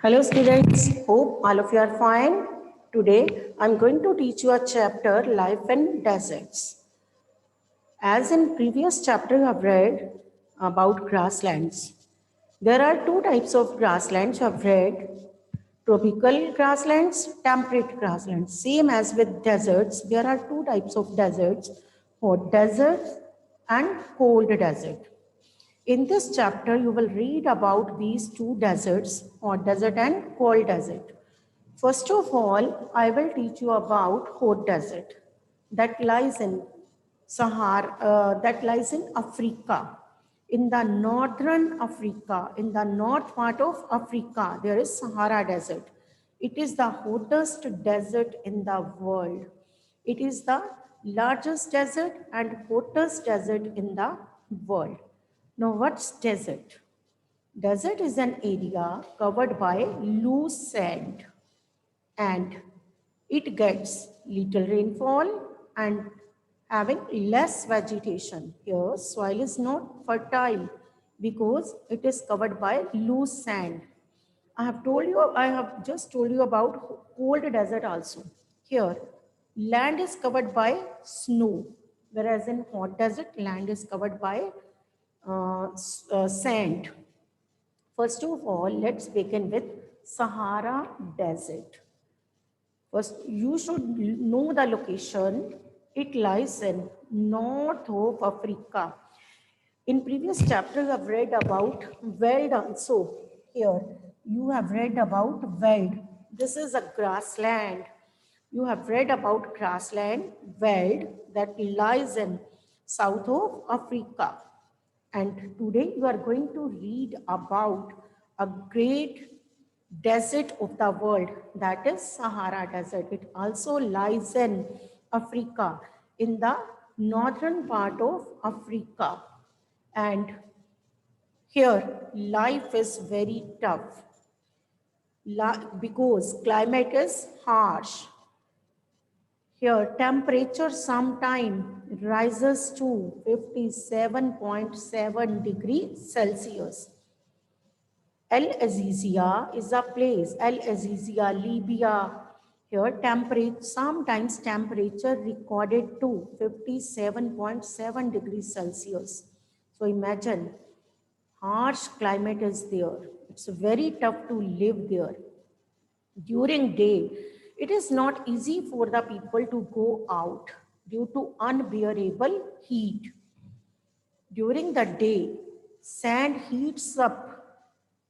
Hello students, hope all of you are fine. Today I'm going to teach you a chapter Life in Deserts. As in previous chapter you have read about grasslands. There are two types of grasslands you have read. Tropical grasslands, temperate grasslands. Same as with deserts, there are two types of deserts, hot deserts and cold desert. In this chapter, you will read about these two deserts, hot desert and cold desert. First of all, I will teach you about hot desert that lies in that lies in Africa. In the northern Africa, in the north part of Africa, there is Sahara Desert. It is the hottest desert in the world. It is the largest desert and hottest desert in the world. Now, what's desert? Desert is an area covered by loose sand and it gets little rainfall and having less vegetation. Here, soil is not fertile because it is covered by loose sand. I have just told you about cold desert also. Here, land is covered by snow, whereas in hot desert, land is covered by sand. First of all, let's begin with Sahara Desert. First, you should know the location. It lies in north of Africa. In previous chapter, you have read about veld also. Here, you have read about veld. This is a grassland. You have read about grassland, veld, that lies in south of Africa. And today you are going to read about a great desert of the world, that is Sahara Desert. It also lies in Africa, in the northern part of Africa. And here life is very tough because climate is harsh. Here temperature sometime rises to 57.7 degrees Celsius. El Azizia is a place, El Azizia, Libya. Here sometimes temperature recorded to 57.7 degrees Celsius. So imagine, harsh climate is there. It's very tough to live there. During day, it is not easy for the people to go out due to unbearable heat. During the day, sand heats up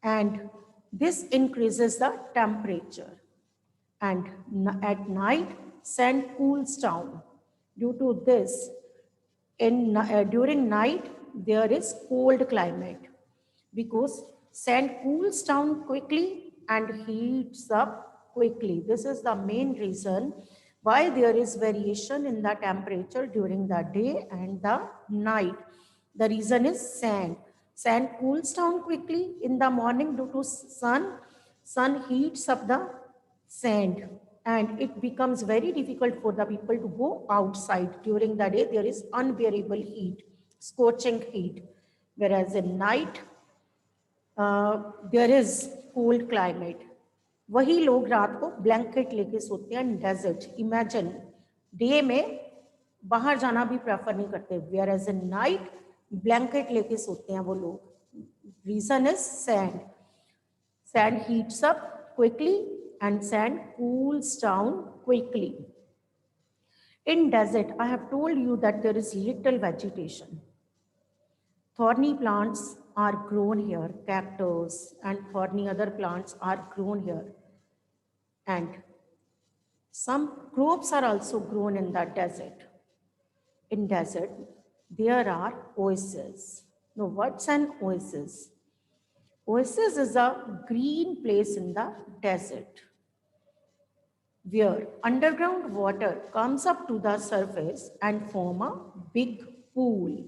and this increases the temperature. And at night, sand cools down. Due to this, during night, there is cold climate because sand cools down quickly and heats up quickly. This is the main reason why there is variation in the temperature during the day and the night. The reason is sand. Sand cools down quickly in the morning due to sun. Sun heats up the sand and it becomes very difficult for the people to go outside. During the day, there is unbearable heat, scorching heat. Whereas in night, there is cold climate. वही लोग रात को blanket लेके सोते हैं desert. Imagine day में बाहर जाना भी प्रेफर नहीं करते, whereas in night blanket लेके सोते हैं वो लोग. Reason is sand. Sand heats up quickly and sand cools down quickly. In desert, I have told you that there is little vegetation. Thorny plants are grown here, cactus and thorny other plants are grown here. And some crops are also grown in the desert. In desert, there are oases. Now, what's an oasis? Oasis is a green place in the desert where underground water comes up to the surface and form a big pool.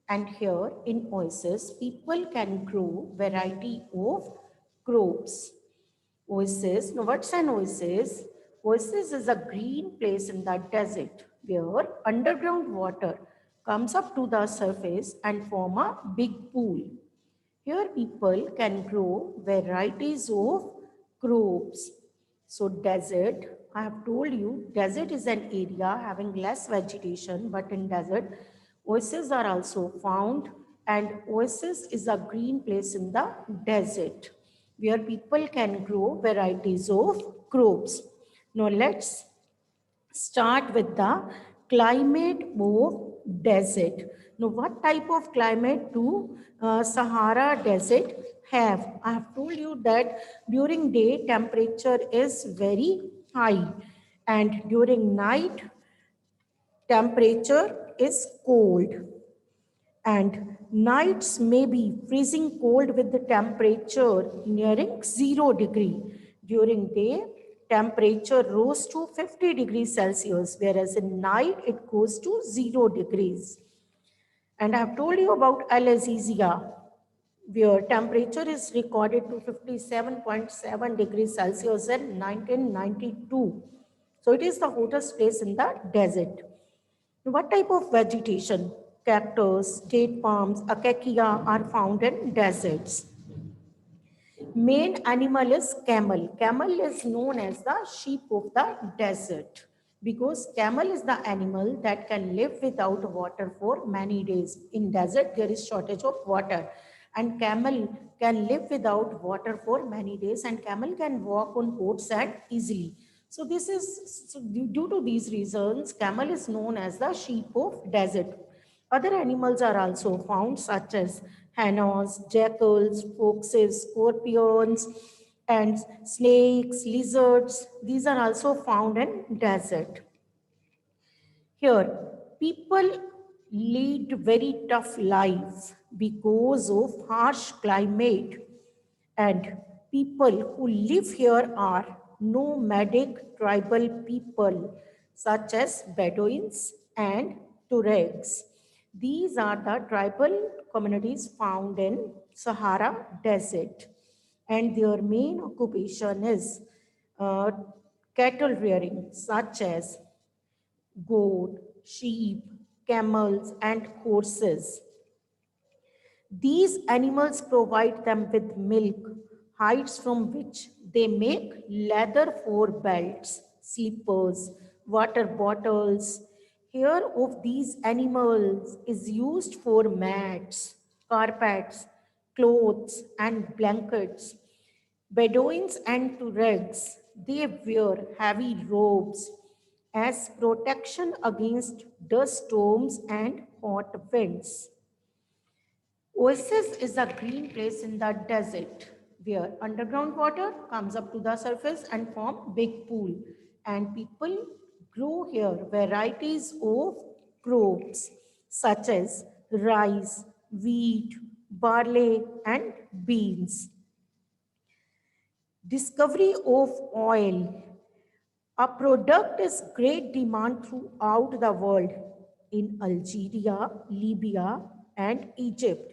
And here in oasis, people can grow variety of crops. Oasis, now what's an oasis? Oasis is a green place in the desert where underground water comes up to the surface and form a big pool. Here people can grow varieties of crops. So desert, I have told you, desert is an area having less vegetation, but in desert, oases are also found, and oasis is a green place in the desert where people can grow varieties of crops. Now let's start with the climate of desert. Now, what type of climate do Sahara Desert have? I have told you that during day temperature is very high, and during night temperature is cold, and nights may be freezing cold with the temperature nearing 0 degree. During day, temperature rose to 50 degrees Celsius, whereas in night it goes to 0 degrees. And I have told you about Al Azizia, where temperature is recorded to 57.7 degrees Celsius in 1992. So it is the hottest place in the desert. What type of vegetation? Cactus, date palms, acacia are found in deserts. Main animal is camel. Camel is known as the sheep of the desert because camel is the animal that can live without water for many days. In desert, there is shortage of water, and camel can live without water for many days, and camel can walk on hot sand easily. So this is so due to these reasons, camel is known as the sheep of desert. Other animals are also found, such as hyenas, jackals, foxes, scorpions, and snakes, lizards. These are also found in desert. Here, people lead very tough lives because of harsh climate, and people who live here are nomadic tribal people such as Bedouins and Tuaregs. These are the tribal communities found in Sahara Desert, and their main occupation is uh, cattle rearing, such as goat, sheep, camels, and horses. These animals provide them with milk, hides from which they make leather for belts, slippers, water bottles. Hair of these animals is used for mats, carpets, clothes, and blankets. Bedouins and Tuaregs, they wear heavy robes as protection against dust storms and hot winds. Oasis is a green place in the desert where underground water comes up to the surface and form big pool, and people grow here varieties of crops such as rice, wheat, barley, and beans. Discovery of oil. A product is great demand throughout the world in Algeria, Libya, and Egypt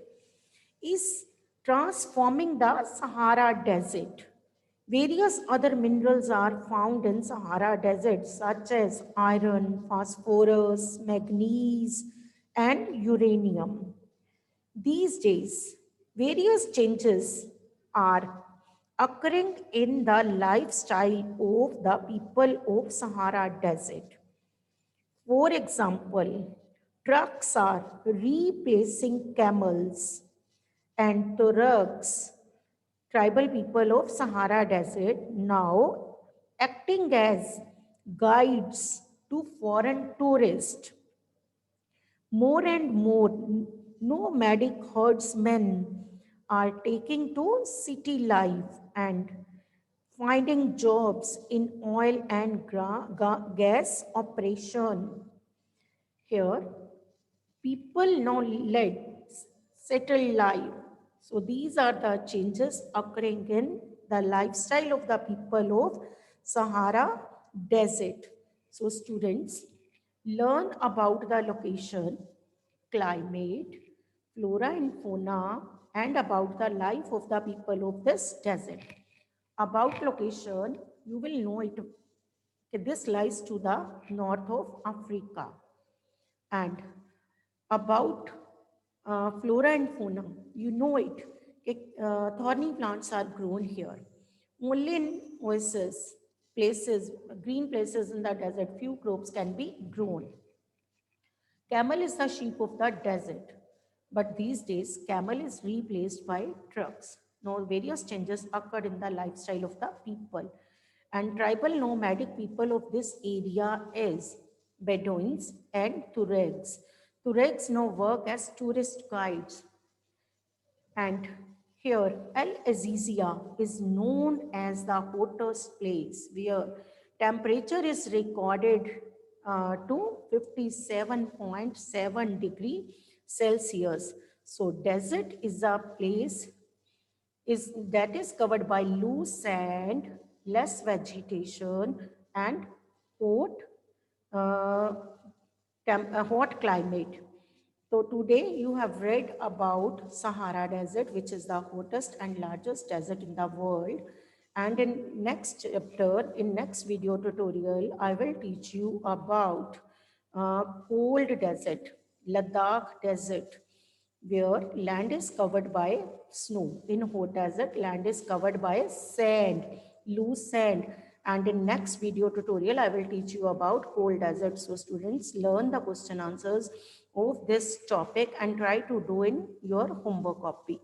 is transforming the Sahara Desert. Various other minerals are found in Sahara Desert such as iron, phosphorus, manganese, and uranium. These days, various changes are occurring in the lifestyle of the people of Sahara Desert. For example, trucks are replacing camels, and Tuaregs, tribal people of Sahara Desert, now acting as guides to foreign tourists. More and more nomadic herdsmen are taking to city life and finding jobs in oil and gas operation. Here, people now lead settled life. So these are the changes occurring in the lifestyle of the people of Sahara Desert. So students, learn about the location, climate, flora and fauna, and about the life of the people of this desert. About location, you will know it. This lies to the north of Africa. And about flora and fauna, you know it. Thorny plants are grown here. Only in oases, places, green places in the desert, few crops can be grown. Camel is the sheep of the desert. But these days, camel is replaced by trucks. Now, various changes occurred in the lifestyle of the people. And tribal nomadic people of this area is Bedouins and Tuaregs. Tuaregs now work as tourist guides. And here, Al Azizia is known as the hottest place where temperature is recorded to 57.7 degree Celsius. So desert is a place that is covered by loose sand, less vegetation, and hot, uh, hot climate. So today you have read about Sahara Desert, which is the hottest and largest desert in the world. And in next chapter, in next video tutorial, I will teach you about cold desert, Ladakh Desert, where land is covered by snow. In hot desert, land is covered by sand, loose sand. And in next video tutorial, I will teach you about cold desert. So students, learn the question answers of this topic and try to do in your homework copy.